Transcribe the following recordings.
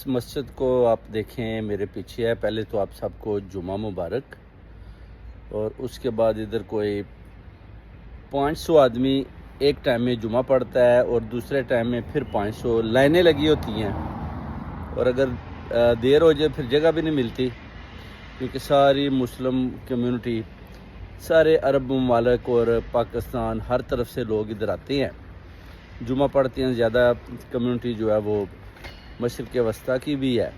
اس مسجد کو آپ دیکھیں میرے پیچھے ہے. پہلے تو آپ سب کو جمعہ مبارک. اور اس کے بعد ادھر کوئی 500 آدمی ایک ٹائم میں جمعہ پڑھتا ہے اور دوسرے ٹائم میں پھر 500 لائنیں لگی ہوتی ہیں. اور اگر دیر ہو جائے پھر جگہ بھی نہیں ملتی، کیونکہ ساری مسلم کمیونٹی، سارے عرب ممالک اور پاکستان ہر طرف سے لوگ ادھر آتے ہیں، جمعہ پڑھتے ہیں. زیادہ کمیونٹی جو ہے وہ مشرق وسطیٰ کی بھی ہے،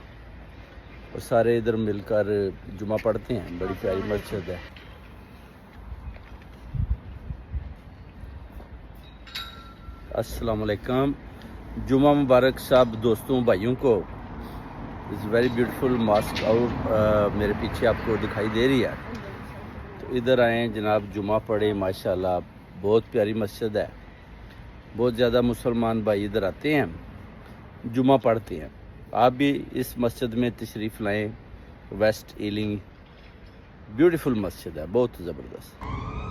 اور سارے ادھر مل کر جمعہ پڑھتے ہیں. بڑی پیاری مسجد ہے. السلام علیکم. جمعہ مبارک سب دوستوں بھائیوں کو. It's very beautiful mask out میرے پیچھے آپ کو دکھائی دے رہی ہے. تو ادھر آئیں جناب، جمعہ پڑھیں. ماشاءاللہ بہت پیاری مسجد ہے. بہت زیادہ مسلمان بھائی ادھر آتے ہیں، جمعہ پڑھتے ہیں. آپ بھی اس مسجد میں تشریف لائیں. ویسٹ ایلنگ بیوٹیفل مسجد ہے، بہت زبردست.